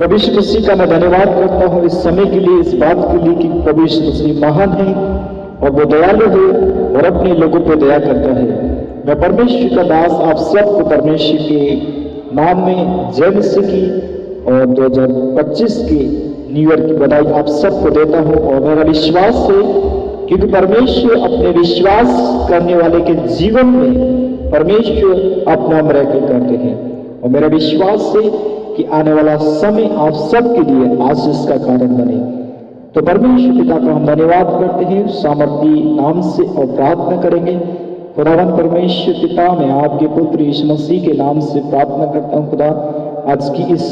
प्रभु यीशु मसीह का मैं धन्यवाद करता हूँ इस समय के लिए, इस बात के लिए कि प्रभु यीशु मसीह महान है और वो दयालु है और अपने लोगों पर दया करता है। मैं परमेश्वर का दास आप सबको परमेश्वर के नाम में जय मसीह की और 2025 के न्यू ईयर की बधाई आप सबको देता हूँ। और मेरा विश्वास है क्योंकि परमेश्वर अपने विश्वास करने वाले के जीवन में परमेश्वर अपना मिरेकल करते हैं। और मेरा विश्वास है कि आने वाला समय आप सबके लिए आशीष का कारण बने। तो परमेश्वर पिता का हम धन्यवाद करते हैं सामर्थी नाम से और प्रार्थना करेंगे। खुदावन परमेश्वर पिता, मैं आपके पुत्र यीशु मसीह के नाम से प्रार्थना करता हूँ खुदा, आज की इस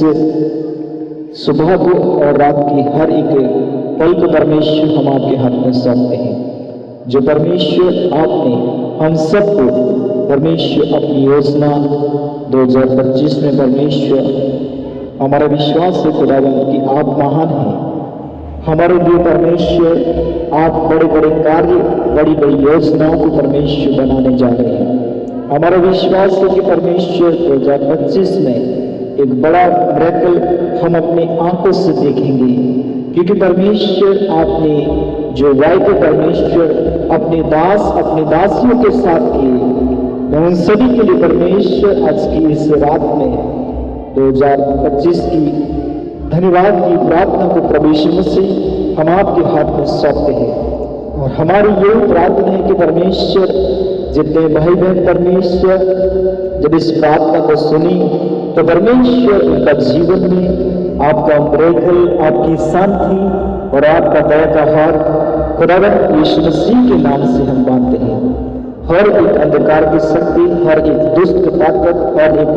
सुबह को और रात की हर एक पल को परमेश्वर हम आपके हाथ में सौंपते हैं। जो परमेश्वर आपने हम सबको परमेश्वर अपनी योजना 2025 में परमेश्वर हमारा विश्वास है खुदावन कि आप महान हैं। हमारे लिए परमेश्वर आप बड़े बड़े कार्य, बड़ी बड़ी योजनाओं को परमेश्वर बनाने जा रहे हैं। हमारा विश्वास है कि परमेश्वर 2025 में एक बड़ा मिरेकल हम अपनी आंखों से देखेंगे, क्योंकि परमेश्वर आपने जो वायदे परमेश्वर अपने दास अपने दासियों के साथ किए, मैं उन सभी के लिए परमेश्वर आज की इस रात में 2025 की धन्यवाद की प्रार्थना को प्रभु यीशु मसीह हम आपके हाथ में सौंपते हैं। और हमारी यही प्रार्थना है कि परमेश्वर जितने भाई बहन परमेश्वर जब इस प्रार्थना को सुनी तो परमेश्वर उनका जीवन में आपका मिरेकल, आपकी शांति और आपका दया का हाथ खुदावंद यीशु मसीह के नाम से हम मानते हैं। हर एक अंधकार की शक्ति, हर एक दुष्ट ताकत, हर एक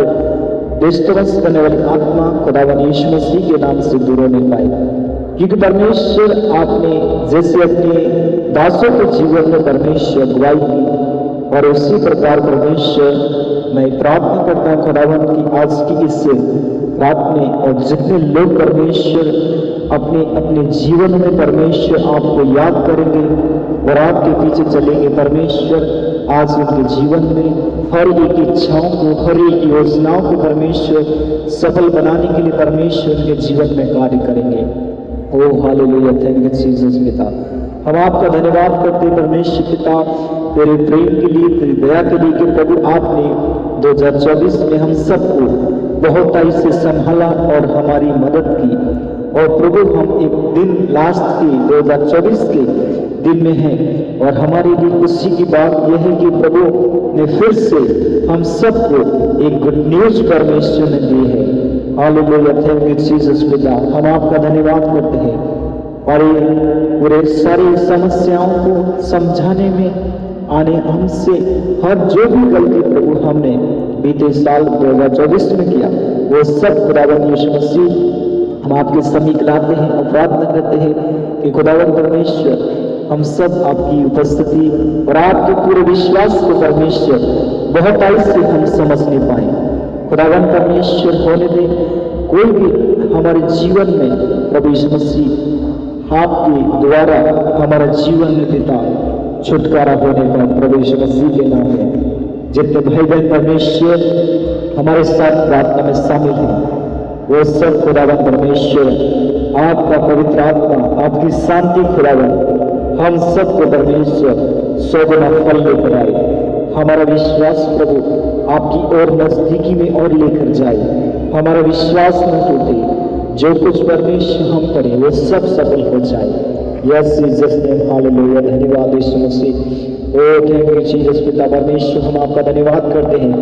डिस्टर्बेंस करने वाली आत्मा खुदावंद यीशु मसीह के नाम से दूर होने पाए, क्योंकि परमेश्वर आपने जैसे अपने दासों के जीवन में परमेश्वर अगुवाई की और उसी प्रकार परमेश्वर मैं प्रार्थना करता हूँ खुदावंद की आज की इस रात में और जितने लोग परमेश्वर अपने अपने जीवन में परमेश्वर आपको याद करेंगे और आपके पीछे चलेंगे, परमेश्वर आज उनके जीवन में हर एक इच्छाओं को, हर एक योजनाओं को परमेश्वर सफल बनाने के लिए परमेश्वर उनके जीवन में कार्य करेंगे। ओ हालेलुया, थैंक यू जीसस पिता। हम आपका धन्यवाद करते हैं परमेश्वर पिता तेरे प्रेम के लिए, तेरी दया के लिए कि प्रभु आपने 2024 में हम सबको बहुत आई से संभाला और हमारी मदद की। और प्रभु हम एक दिन लास्ट के 2024 के दिन में हैं और हमारे लिए खुशी की बात यह है कि प्रभु ने फिर से हम सबको एक गुड न्यूज परमेश्वर ने दी है। हालेलुया, थैंक यू जीसस पिता। हम आपका धन्यवाद करते हैं और पूरे सारी समस्याओं को समझाने में आने हमसे हर जो भी गलती प्रभु हमने बीते साल 2024 में किया वो सब खुदावंद यीशु मसीह हम आपके समीप लाते हैं और प्रार्थना करते हैं कि खुदावंद परमेश्वर हम सब आपकी उपस्थिति और आपके पूरे विश्वास को परमेश्वर बहुत आई से हम समझने पाए। खुदावंद परमेश्वर होने दे कोई भी हमारे जीवन में प्रभु यीशु मसीह आपके द्वारा हमारा जीवन में पिता छुटकारा होने का प्रभु यीशु मसीह के नाम में जितने भाई बहन परमेश्वर हमारे साथ प्रार्थना में शामिल हैं वो सब खुदावंद परमेश्वर आपका पवित्र आत्मा, आपकी शांति खुदावंद हम सबको परमेश्वर 100 गुना फल लेकर आए। हमारा विश्वास प्रभु आपकी ओर नजदीकी में और लेकर जाए। हमारा विश्वास न टूटे, जो कुछ परमेश्वर हम करें वो सब सफल हो जाए। यस जीसस नेम, हालेलुया, धन्यवाद यीशु मसीह। ओ थैंक यू जीसस पिता परमेश्वर, हम आपका धन्यवाद करते हैं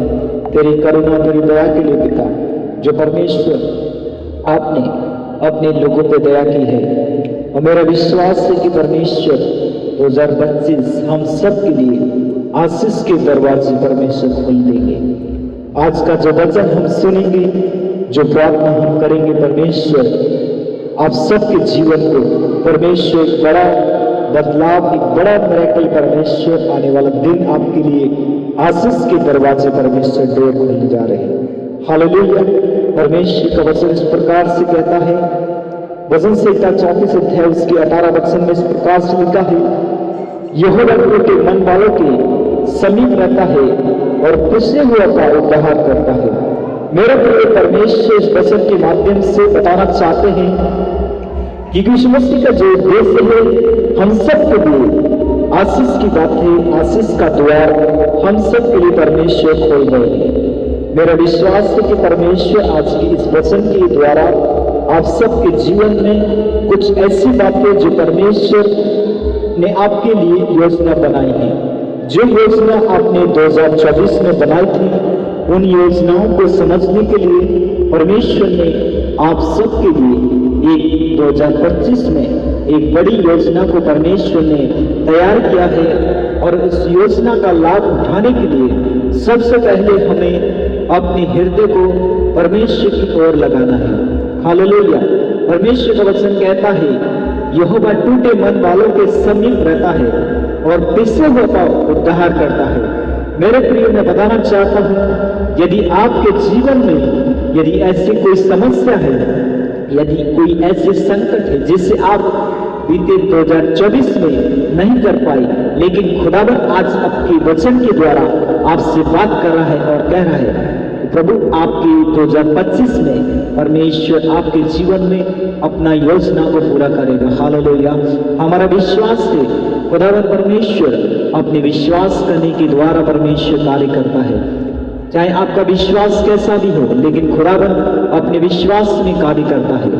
तेरी करुणा तेरी दया के लिए पिता, जो परमेश्वर आपने अपने लोगों पे दया की है। और मेरा विश्वास है कि परमेश्वर 2025 हम सब के लिए आशीष के दरवाजे परमेश्वर खोल देंगे। आज का जो वचन हम सुनेंगे, जो प्रार्थना हम करेंगे परमेश्वर आप सबके जीवन को परमेश्वर एक बड़ा बदलाव, एक बड़ा मिरेकल परमेश्वर आने वाला दिन आपके लिए आशीष के दरवाजे परमेश्वर डोर खोलने जा रहे हैं। हालेलुया, परमेश्वर का वचन इस प्रकार से कहता है, वचन संहिता 34 अध्याय उसके 18 वचन में इस प्रकार से लिखा है, यहोवा के मन वालों के समीप रहता है और पूछने हुआ का उद्धार करता है। मेरे प्रिय परमेश्वर इस वचन के माध्यम से बताना चाहते हैं कि यीशु मसीह का जो उद्देश्य है हम सब के लिए आशीष की बात है, आशीष का द्वार हम सब के लिए परमेश्वर खोल रहे हैं। मेरा विश्वास है कि परमेश्वर आज की इस वचन के द्वारा आप सबके जीवन में कुछ ऐसी बातें जो परमेश्वर ने आपके लिए योजना बनाई है, जो योजना आपने 2024 में बनाई थी, उन योजनाओं को समझने के लिए परमेश्वर ने आप सबके लिए एक 2025 में एक बड़ी योजना को परमेश्वर ने तैयार किया है। और इस योजना का लाभ उठाने के लिए सबसे पहले हमें अपने हृदय को परमेश्वर की ओर लगाना है। हालेलुया। परमेश्वर का वचन कहता है यहोवा टूटे मन वालों के समीप रहता है और पिसे हुए का उद्धार करता है। मेरे प्रिय, मैं बताना चाहता हूँ, यदि आपके जीवन में यदि ऐसी कोई समस्या है, यदि कोई ऐसे संकट है जिसे आप बीते 2024 में नहीं कर पाई, लेकिन खुदावन आज आपके वचन के द्वारा आपसे बात कर रहा है और कह रहा है प्रभु आपकी 2025 में परमेश्वर आपके जीवन में अपना योजना को पूरा करेगा। हालेलुया। हमारा विश्वास है खुदावन परमेश्वर अपने विश्वास करने के द्वारा परमेश्वर कार्य करता है। चाहे आपका विश्वास कैसा भी हो, लेकिन खुदावन अपने विश्वास में कार्य करता है।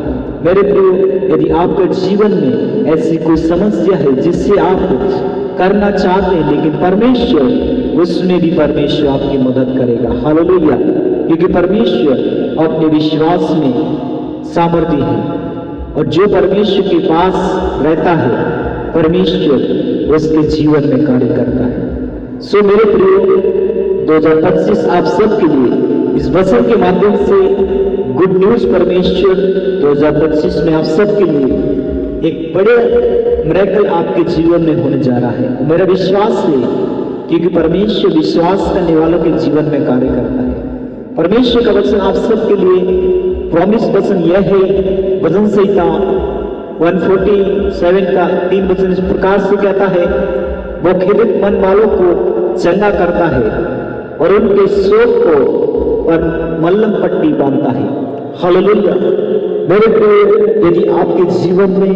मेरे प्रिय, यदि आपके जीवन में ऐसी कोई समस्या है जिससे आप करना चाहते हैं, लेकिन परमेश्वर उसमें भी परमेश्वर आपकी मदद करेगा। हालेलुया। क्योंकि परमेश्वर अपने विश्वास में सामर्थ्य है और जो परमेश्वर के पास रहता है परमेश्वर उसके जीवन में कार्य करता है। सो मेरे प्रियो, 2025 आप सबके लिए इस वचन के माध्यम से गुड न्यूज परमेश्वर 2025 में आप सबके लिए एक बड़े मिरेकल आपके जीवन में होने जा रहा है। मेरा विश्वास है क्योंकि परमेश्वर विश्वास करने वालों के जीवन में कार्य करता है। परमेश्वर का वचन आप सबके लिए प्रॉमिस वचन यह है, वचन संहिता 147 का 3 वचन इस प्रकार से कहता है, वो खिदित मन वालों को चंगा करता है और उनके शोक को पर मल्लम पट्टी बांधता है। हालेलुया। मेरे प्रिय, यदि आपके जीवन में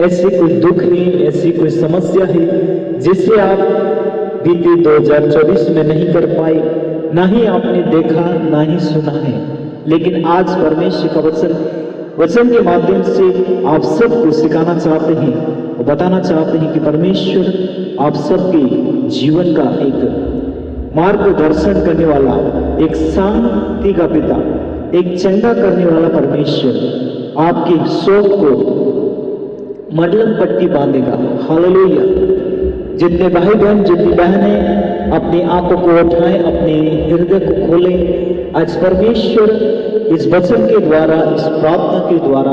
ऐसी कोई दुख है, ऐसी कोई समस्या है जिसे आप बीते 2024 में नहीं कर पाए, ना ही आपने देखा ना ही सुना है, लेकिन आज परमेश्वर का वचन के माध्यम से आप सबको सिखाना चाहते हैं और बताना चाहते हैं कि परमेश्वर आप सबके जीवन का एक मार्गदर्शन करने वाला, एक शांति का पिता, एक चंगा करने वाला परमेश्वर आपके शोक को मलम पट्टी बांधेगा। हालेलुया। जितने भाई बहन, जितनी बहनें अपनी आंखों को उठाएं, अपने हृदय को खोलें, आज परमेश्वर इस वचन के द्वारा, इस प्रार्थना के द्वारा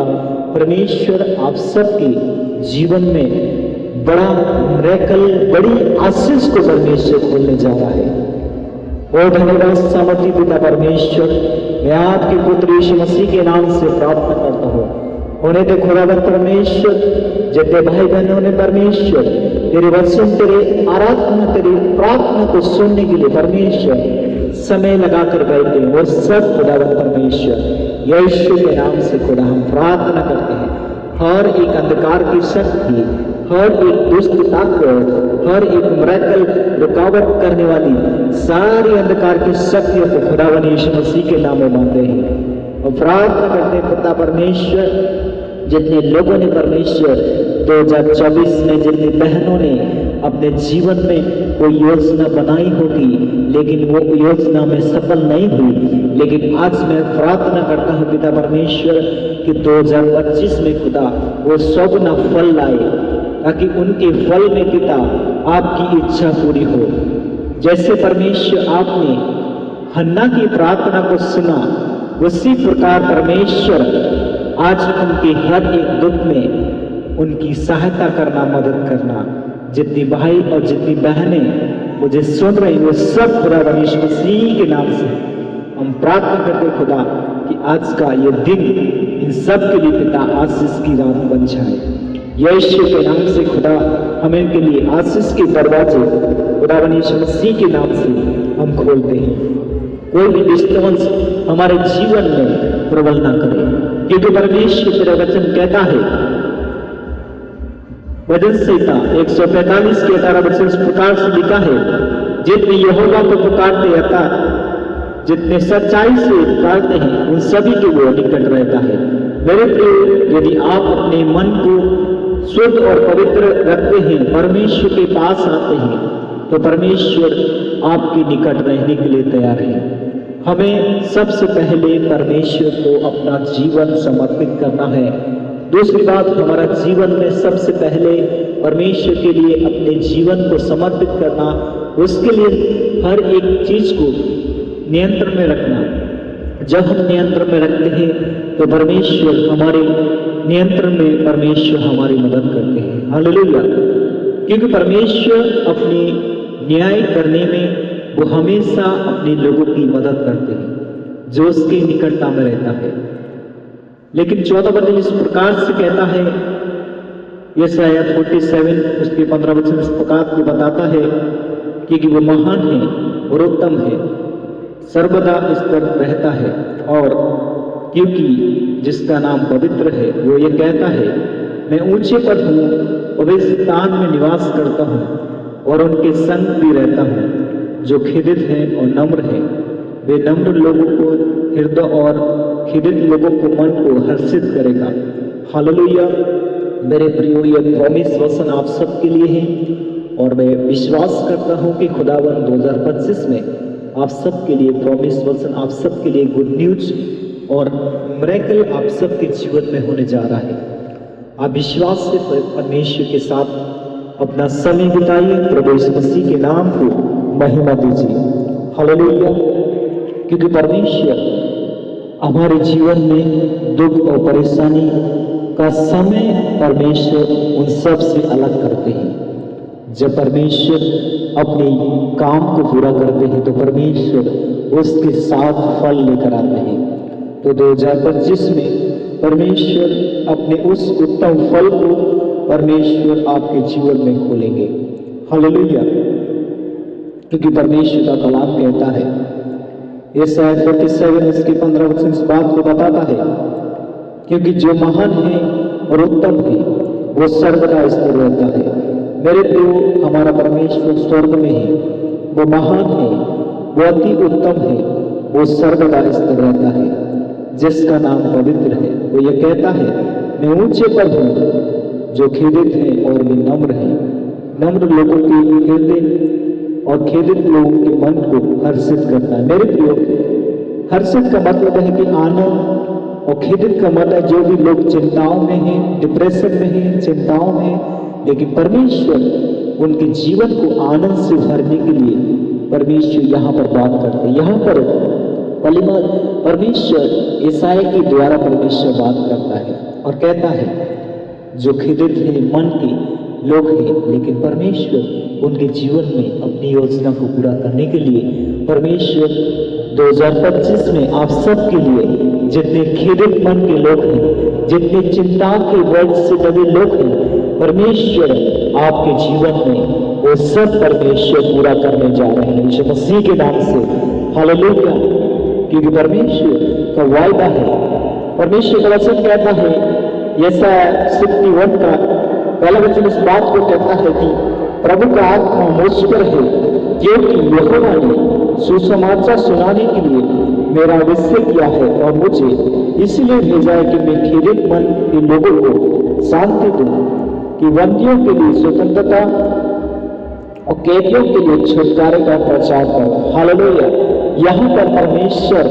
परमेश्वर आप सबके जीवन में बड़ा मिरेकल, बड़ी आशीष को परमेश्वर खोलने जा रहा है। ओ धन्यवाद सामर्थी पिता परमेश्वर, मैं आपके पुत्र यीशु मसीह के नाम से प्रार्थना करता हूँ। उन्हें दे खुदावंद परमेश्वर, जितने भाई बहनों ने परमेश्वर तेरे वचन, तेरे आराधना, तेरी प्रार्थना को सुनने के लिए परमेश्वर समय लगाकर बैठे, वो सब खुदावंद परमेश्वर यीशु के नाम से खुदा हम प्रार्थना करते हैं। हर एक अंधकार की शक्ति, हर एक दुष्ट ताकत, हर एक मिरेकल रुकावट करने वाली सारी अंधकार की शक्तियों को खुदावंद यीशु मसीह के नाम में मानते हैं और प्रार्थना करते हैं पिता परमेश्वर, जितने लोगों ने परमेश्वर 2024 में, जितनी बहनों ने अपने जीवन में कोई योजना बनाई होगी लेकिन वो योजना में सफल नहीं हुई, लेकिन आज मैं प्रार्थना करता हूँ पिता परमेश्वर कि 2025 में खुदा वो सौगुना फल लाए, ताकि उनके फल में पिता आपकी इच्छा पूरी हो। जैसे परमेश्वर आपने हन्ना की प्रार्थना को सुना, उसी प्रकार परमेश्वर आज उनके हर एक दुख में उनकी सहायता करना, मदद करना। जितनी भाई और जितनी बहनें मुझे सुन रही, वो सब खुदा यीशु मसीह के नाम से हम प्रार्थना करते खुदा कि आज का ये दिन इन सब के लिए पिता आशीष की रात बन जाए। यीशु के नाम से खुदा हम इनके लिए आशीष के दरवाजे खुदा यीशु मसीह के नाम से हम खोलते हैं। कोई भी डिस्टर्बेंस हमारे जीवन में प्रबल ना करे, क्योंकि परमेश्वर तेरा वचन कहता है, भजन संहिता 145 के 18 वचन इस प्रकार से लिखा है, जितने यहोवा को पुकारते अर्थात जितने सच्चाई से पुकारते हैं उन सभी के वो निकट रहता है। मेरे प्रिय, यदि आप अपने मन को शुद्ध और पवित्र रखते हैं, परमेश्वर के पास आते हैं, तो परमेश्वर आपके निकट रहने के लिए तैयार है। हमें सबसे पहले परमेश्वर को अपना जीवन समर्पित करना है। दूसरी बात, हमारा जीवन में सबसे पहले परमेश्वर के लिए अपने जीवन को समर्पित करना, उसके लिए हर एक चीज को नियंत्रण में रखना। जब हम नियंत्रण में रखते हैं तो परमेश्वर हमारे नियंत्रण में परमेश्वर हमारी मदद करते हैं। हालेलुया। क्योंकि परमेश्वर अपनी न्याय करने में वो हमेशा अपने लोगों की मदद करते हैं जो उसके निकटता में रहता है। लेकिन 14 वचन इस प्रकार से कहता है, यशायाह 47 उसके 15 वचन इस प्रकार को बताता है कि वो महान है और उत्तम है, सर्वदा इस पर रहता है, और क्योंकि जिसका नाम पवित्र है वो ये कहता है, मैं ऊंचे पर हूँ, पवित्र स्थान में निवास करता हूँ और उनके संग भी रहता हूँ जो खिदित हैं और नम्र हैं। वे नम्र लोगों को हृदय और खिदित लोगों को मन को हर्षित करेगा। हालेलुया। मेरे प्रियो, ये प्रॉमिस वचन आप सबके लिए है और मैं विश्वास करता हूँ कि खुदावन 2025 में आप सबके लिए प्रॉमिस वचन, आप सबके लिए गुड न्यूज और मिरेकल आप सबके जीवन में होने जा रहा है। आप विश्वास से परमेश्वर के साथ अपना समय बिताइए, प्रभु यीशु मसीह के नाम को महिमा दीजिए। हालेलुया। क्योंकि परमेश्वर हमारे जीवन में दुख और परेशानी का समय परमेश्वर उन सब से अलग करते हैं। जब परमेश्वर अपने काम को पूरा करते हैं तो परमेश्वर उसके साथ फल लेकर आते हैं। तो 2025 में परमेश्वर अपने उस उत्तम फल को परमेश्वर आपके जीवन में खोलेंगे। हालेलुया। क्योंकि परमेश्वर का कलाम कहता है, यशायाह 47 इसके 15 वचन इस बात को बताता है, क्योंकि जो महान है और उत्तम है वो सर्वदा स्थिर रहता है। मेरे प्रियो, हमारा परमेश्वर स्वर्ग में है, वो महान है, वो अति उत्तम है, वो सर्वदा स्थिर रहता है। जिसका नाम पवित्र है वो ये कहता है, मैं ऊंचे पर हूँ, जो खेदित है और वे नम्र है। नम्र लोगों के हृदय और खेदित लोगों के मन को हर्षित करता है। मेरे प्रियो, हर्षित का मतलब है कि आनंद, और खेदित का मतलब जो भी लोग चिंताओं में हैं, डिप्रेशन में हैं, चिंताओं में, लेकिन परमेश्वर उनके जीवन को आनंद से भरने के लिए परमेश्वर यहाँ पर बात करते हैं। यहाँ पर परमेश्वर यशायाह के द्वारा परमेश्वर बात करता है और कहता है, जो खेदित है मन के लोग हैं, लेकिन परमेश्वर उनके जीवन में अपनी योजना को पूरा करने के लिए परमेश्वर 2025 में आप सबके लिए, जितने खेदित मन के लोग हैं, जितने चिंता के बोझ से दबे लोग हैं, परमेश्वर आपके जीवन में वो सब परमेश्वर पूरा करने जा रहे हैं यीशु मसीह के नाम से। हालेलुया। क्योंकि परमेश्वर का वायदा है, परमेश्वर का वचन कहता है, यशायाह 61 का पहला वचन इस बात को कहता है कि प्रभु का आत्मा मुझ पर है, क्योंकि यहोवा ने सुसमाचार सुनाने के लिए मेरा अभिषेक किया है और मुझे इसलिए भेजा है कि मैं खेदित मन के लोगों को शांति दूं, कि बंदियों के लिए स्वतंत्रता और कैदियों के लिए छुटकारे का प्रचार करूं। हालेलुया। यहाँ पर परमेश्वर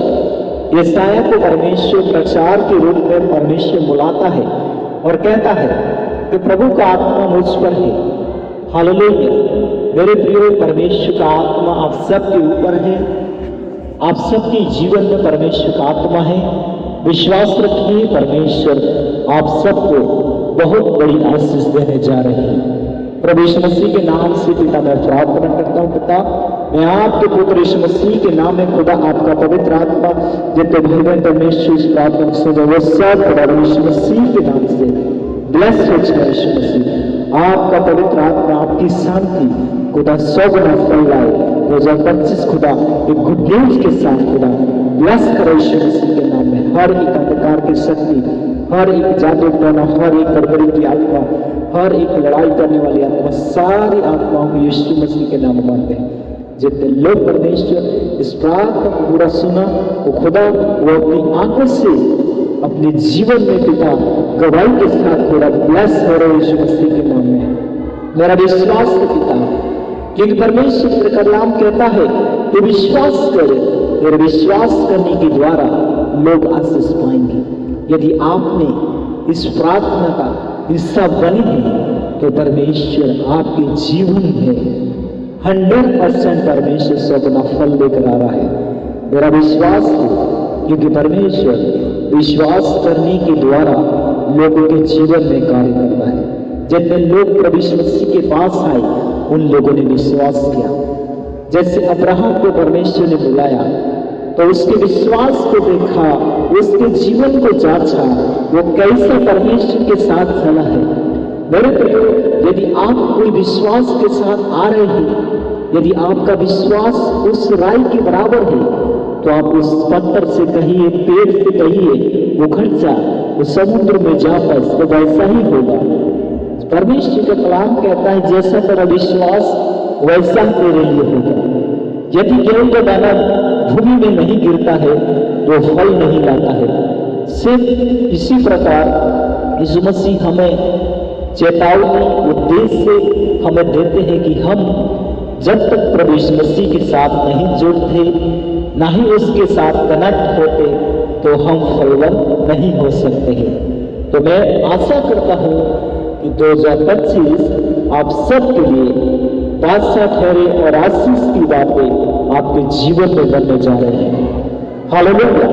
यशायाह को परमेश्वर प्रचार के रूप में परमेश्वर बुलाता है और कहता है कि प्रभु का आत्मा मुझ पर है। हालेलुया। मेरे प्रिय, परमेश्वर का आत्मा आप सबके ऊपर है, आप सबके जीवन में परमेश्वर का आत्मा है। विश्वास रखिए, परमेश्वर आप सबको बहुत बड़ी आशीष देने जा रहे हैं। प्रभु यीशु मसीह के नाम से पिता मैं प्रार्थना करता हूँ। पिता, मैं आपके पुत्र यीशु मसीह के नाम में खुदा आपका पवित्र आत्मा जितने भाई बहन परमेश्वर इस प्रार्थना से वो सब खुदा यीशु मसीह के नाम से ब्लेस हो जाए। यीशु मसीह आपका पवित्र आत्मा आपकी शांति खुदा 100 गुना फल लाए। 2025 खुदा एक गुड न्यूज के साथ खुदा ब्लेस करो यीशु मसीह के नाम में। हर एक अंधकार की शक्ति, हर एक जादू टोना, हर एक गड़बड़ी की आत्मा, हर एक लड़ाई करने वाली आत्मा, सारी आत्माओं को यीशु मसीह के नाम में मारते हैं। जितने लोग परमेश्वर इस प्रार्थना को पूरा सुना, वो खुदा वो अपनी आंखों से अपने जीवन में पिता गवाही के साथ थोड़ा ब्लेस हो रहे यीशु मसीह के नाम में। मेरा विश्वास है पिता, क्योंकि परमेश्वर का कलाम कहता है कि विश्वास करे, और विश्वास करने के द्वारा लोग आशीष पाएंगे। यदि आपने इस प्रार्थना का हिस्सा बने हैं तो परमेश्वर आपके जीवन में 100% परमेश्वर सगुना फल लेकर आ रहा है। मेरा विश्वास है, क्योंकि परमेश्वर विश्वास करने के द्वारा लोगों के जीवन में कार्य करता है। जितने लोग प्रभु यीशु मसीह के पास आए उन लोगों ने विश्वास किया। जैसे अब्राहम को परमेश्वर ने बुलाया तो उसके विश्वास को देखा, उसके जीवन को जांचा, वो कैसे परमेश्वर के साथ चला है। मेरे प्रियो, यदि आप कोई विश्वास के साथ आ रहे हैं, यदि आपका विश्वास उस राई के बराबर है, तो आप उस पत्थर से कहिए, पेड़ से कहिए, वो खड़ जा, वो समुद्र में जा फंस, तो वैसा ही होगा। परमेश्वर का कलाम कहता है जैसा तेरा विश्वास वैसा तेरे लिए होगा। यदि गेहूं का दाना भूमि में नहीं गिरता है तो फल नहीं लाता है। सिर्फ इसी प्रकार यीशु मसीह हमें चेतावनी उद्देश्य से हमें देते हैं कि हम जब तक प्रभु यीशु मसीह के साथ नहीं जुड़ते, ना ही उसके साथ कनेक्ट होते, तो हम फलवान नहीं हो सकते हैं। तो मैं आशा करता हूँ कि 2025 आप सबके लिए बादशाह ठहरे और आशीष की बातें आपके जीवन में बनने जा रहे हैं। हालेलुया।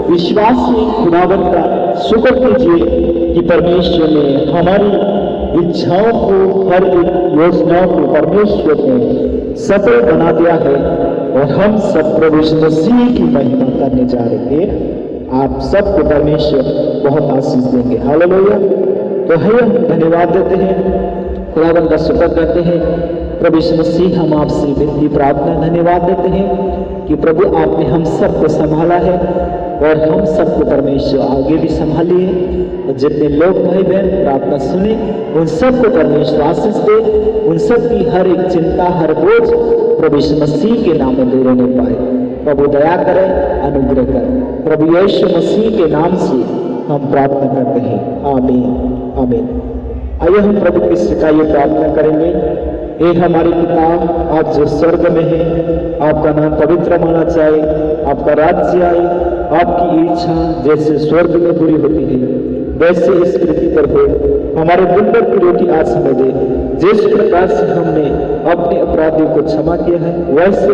विश्वास में खुदावन का शुक्र कीजिए कि परमेश्वर ने हमारी इच्छाओं को, हर एक योजनाओं को परमेश्वर ने सफल बना दिया है और हम सब प्रभु यीशु मसीह की महिमा करने जा रहे हैं। आप सबको परमेश्वर बहुत आशीष देंगे। हालेलुया। तो है हम धन्यवाद देते हैं, खुदावन का शुक्र करते हैं। प्रभु यीशु मसीह, हम आपसे विनती प्रार्थना धन्यवाद देते हैं कि प्रभु आपने हम सबको संभाला है और हम सबको परमेश्वर आगे भी संभालिए। और जितने लोग भाई बहन प्रार्थना सुने उन सबको परमेश्वर आशीष दे, उन सब की हर एक चिंता, हर बोझ प्रभु यीशु मसीह के नाम में दूर नहीं पाए। प्रभु दया करें, अनुग्रह करें। प्रभु यीशु मसीह के नाम से हम प्रार्थना करते हैं। आमीन आमीन। आइए हम प्रभु की सिखाई प्रार्थना करेंगे। हे हमारे पिता, आप जो स्वर्ग में हैं, आपका नाम पवित्र माना जाए, आपका राज्य आए, आपकी इच्छा जैसे स्वर्ग में पूरी होती है वैसे इस पृथ्वी पर हो। हमारे दिन भर की रोटी आज हमें दे, जिस प्रकार से हमने अपने अपराधियों को क्षमा किया है वैसे